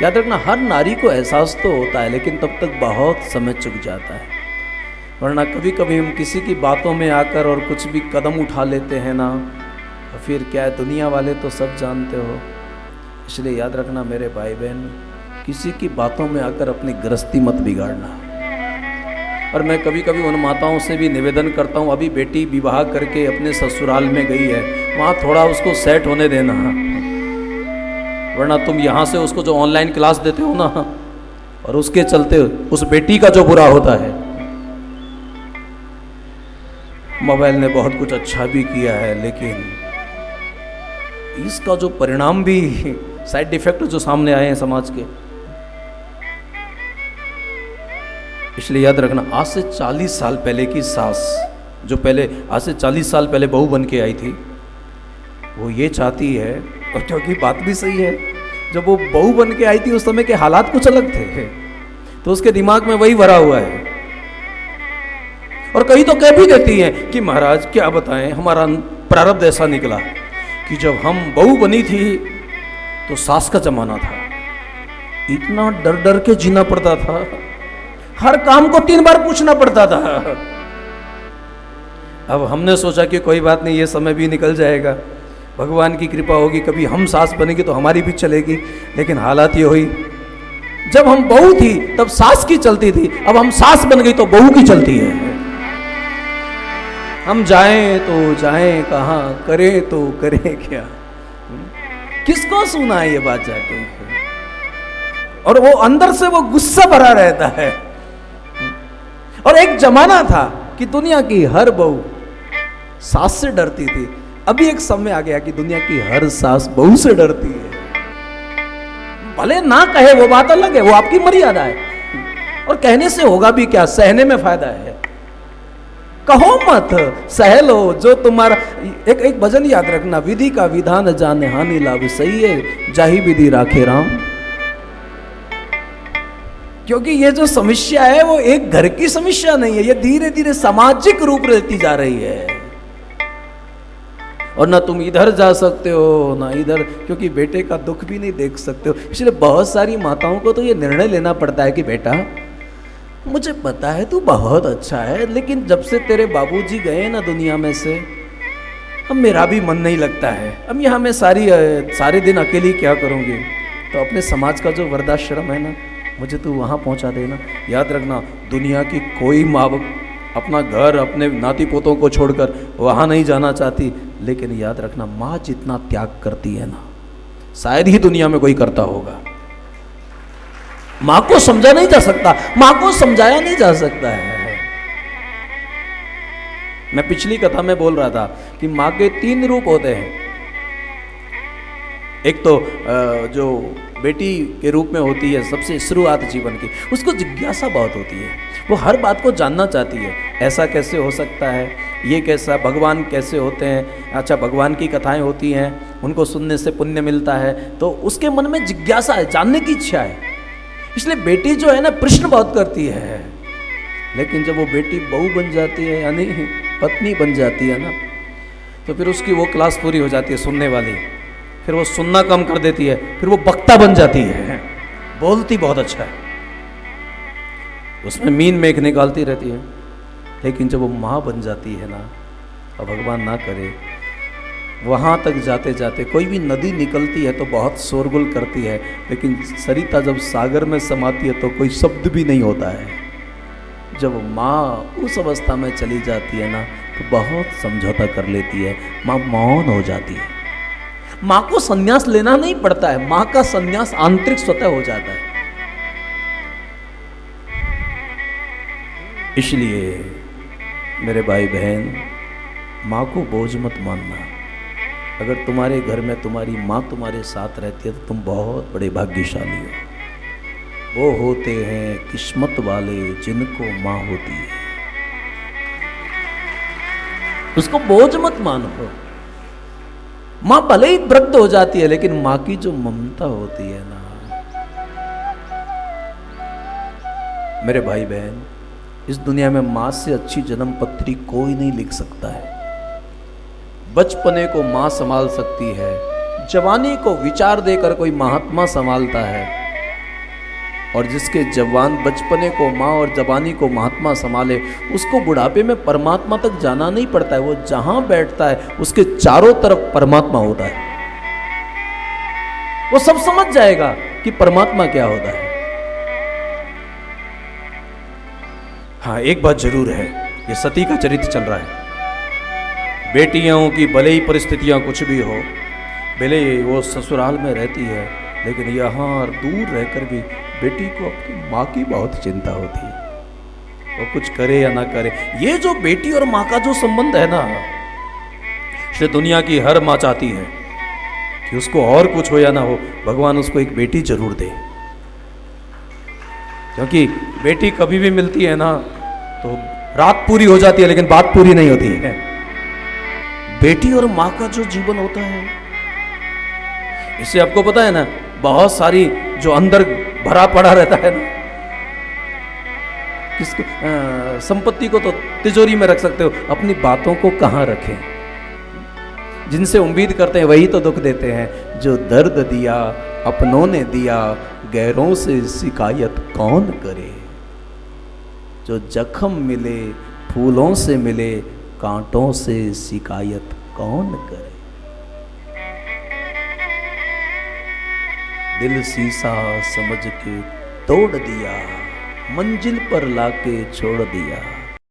याद रखना, हर नारी को एहसास तो होता है, लेकिन तब तक बहुत समय चुक जाता है। वरना कभी कभी हम किसी की बातों में आकर और कुछ भी कदम उठा लेते हैं ना, और फिर क्या है, दुनिया वाले तो सब जानते हो। इसलिए याद रखना मेरे भाई बहन, किसी की बातों में आकर अपनी गृहस्थी मत बिगाड़ना। और मैं कभी कभी उन माताओं से भी निवेदन करता हूँ, अभी बेटी विवाह करके अपने ससुराल में गई है, वहाँ थोड़ा उसको सेट होने देना, वरना तुम यहाँ से उसको जो ऑनलाइन क्लास देते हो ना, और उसके चलते उस बेटी का जो बुरा होता है। मोबाइल ने बहुत कुछ अच्छा भी किया है, लेकिन इसका जो परिणाम भी, साइड इफेक्ट जो सामने आए हैं समाज के, इसलिए याद रखना, आज से 40 साल पहले की सास, जो पहले आज से 40 साल पहले बहू बन के आई थी, वो ये चाहती है, और क्योंकि बात भी सही है, जब वो बहू बन के आई थी उस समय के हालात कुछ अलग थे, तो उसके दिमाग में वही भरा हुआ है। और कहीं तो कह भी देती हैं कि महाराज क्या बताएं, हमारा प्रारब्ध ऐसा निकला कि जब हम बहू बनी थी तो सास का जमाना था, इतना डर डर के जीना पड़ता था, हर काम को 3 बार पूछना पड़ता था। अब हमने सोचा कि कोई बात नहीं, ये समय भी निकल जाएगा, भगवान की कृपा होगी, कभी हम सास बनेंगे तो हमारी भी चलेगी। लेकिन हालात ये हुई, जब हम बहू थी तब सास की चलती थी, अब हम सास बन गई तो बहू की चलती है। हम जाएं तो जाएं कहाँ, करें तो करें क्या, किसको सुना है ये बात जाके। और वो अंदर से वो गुस्सा भरा रहता है। और एक जमाना था कि दुनिया की हर बहू सास से डरती थी, अभी एक समय आ गया कि दुनिया की हर सास बहू से डरती है। भले ना कहे वो बात अलग है, वो आपकी मर्यादा है, और कहने से होगा भी क्या, सहने में फायदा है। कहो मत, सह लो जो तुम्हारा। एक भजन याद रखना, विधि का विधान जाने हानि लाभ सही है, जाहि विधि राखे राम। क्योंकि ये जो समस्या है वो एक घर की समस्या नहीं है, ये धीरे धीरे सामाजिक रूप लेती जा रही है। और ना तुम इधर जा सकते हो ना इधर, क्योंकि बेटे का दुख भी नहीं देख सकते हो। इसलिए बहुत सारी माताओं को तो ये निर्णय लेना पड़ता है कि बेटा मुझे पता है तू बहुत अच्छा है, लेकिन जब से तेरे बाबूजी गए ना दुनिया में से, अब मेरा भी मन नहीं लगता है, अब यहाँ मैं सारे दिन अकेली क्या करूँगी, तो अपने समाज का जो वृद्धाश्रम है ना, मुझे तू वहाँ पहुँचा देना। याद रखना, दुनिया की कोई माँ बाप अपना घर, अपने नाती पोतों को छोड़कर वहाँ नहीं जाना चाहती, लेकिन याद रखना, माँ जितना त्याग करती है ना, शायद ही दुनिया में कोई करता होगा। माँ को समझा नहीं जा सकता, माँ को समझाया नहीं जा सकता है। मैं पिछली कथा में बोल रहा था कि माँ के 3 रूप होते हैं। एक तो जो बेटी के रूप में होती है सबसे शुरुआत जीवन की, उसको जिज्ञासा बहुत होती है, वो हर बात को जानना चाहती है, ऐसा कैसे हो सकता है, ये कैसा, भगवान कैसे होते हैं, अच्छा भगवान की कथाएं होती हैं, उनको सुनने से पुण्य मिलता है, तो उसके मन में जिज्ञासा है, जानने की इच्छा है। इसलिए बेटी जो है ना प्रश्न बहुत करती है। लेकिन जब वो बेटी बहू बन जाती है, यानी पत्नी बन जाती है ना, तो फिर उसकी वो क्लास पूरी हो जाती है सुनने वाली, फिर वो सुनना कम कर देती है, फिर वो वक्ता बन जाती है, बोलती बहुत अच्छा है, उसमें मीन मेघ निकालती रहती है। लेकिन जब वो माँ बन जाती है ना, और भगवान ना करे, वहाँ तक जाते जाते कोई भी नदी निकलती है तो बहुत शोरगुल करती है, लेकिन सरिता जब सागर में समाती है तो कोई शब्द भी नहीं होता है। जब माँ उस अवस्था में चली जाती है ना, तो बहुत समझौता कर लेती है, माँ मौन हो जाती है। माँ को संन्यास लेना नहीं पड़ता है, माँ का संन्यास आंतरिक स्वतः हो जाता है। इसलिए मेरे भाई बहन, माँ को बोझ मत मानना। अगर तुम्हारे घर में तुम्हारी माँ तुम्हारे साथ रहती है तो तुम बहुत बड़े भाग्यशाली हो। वो होते हैं किस्मत वाले जिनको माँ होती है। उसको बोझ मत मानो। माँ भले ही वृद्ध हो जाती है, लेकिन माँ की जो ममता होती है ना, मेरे भाई बहन, इस दुनिया में माँ से अच्छी जन्म पत्री कोई नहीं लिख सकता है। बचपने को माँ संभाल सकती है, जवानी को विचार देकर कोई महात्मा संभालता है, और जिसके जवान बचपने को माँ और जवानी को महात्मा संभाले, उसको बुढ़ापे में परमात्मा तक जाना नहीं पड़ता है। वो जहां बैठता है उसके चारों तरफ परमात्मा होता है। वो सब समझ जाएगा कि परमात्मा क्या होता है। हाँ, एक बात जरूर है, ये सती का चरित्र चल रहा है। बेटियों की भले ही परिस्थितियां कुछ भी हो, भले वो ससुराल में रहती है, लेकिन यहाँ दूर रहकर भी बेटी को अपनी माँ की बहुत चिंता होती है, वो कुछ करे या ना करे। ये जो बेटी और माँ का जो संबंध है ना, इसलिए दुनिया की हर माँ चाहती है कि उसको और कुछ हो या ना हो, भगवान उसको एक बेटी जरूर दे। क्योंकि बेटी कभी भी मिलती है ना तो रात पूरी हो जाती है, लेकिन बात पूरी नहीं होती है। बेटी और माँ का जो जीवन होता है, इससे आपको पता है ना, बहुत सारी जो अंदर भरा पड़ा रहता है ना, किसको संपत्ति को तो तिजोरी में रख सकते हो, अपनी बातों को कहाँ रखें। जिनसे उम्मीद करते हैं वही तो दुख देते हैं। जो दर्द दिया अपनों ने दिया, गैरों से शिकायत कौन करे। जो जख्म मिले फूलों से मिले, कांटों से शिकायत कौन करे। दिल शीशा समझ के तोड़ दिया, मंजिल पर लाके छोड़ दिया।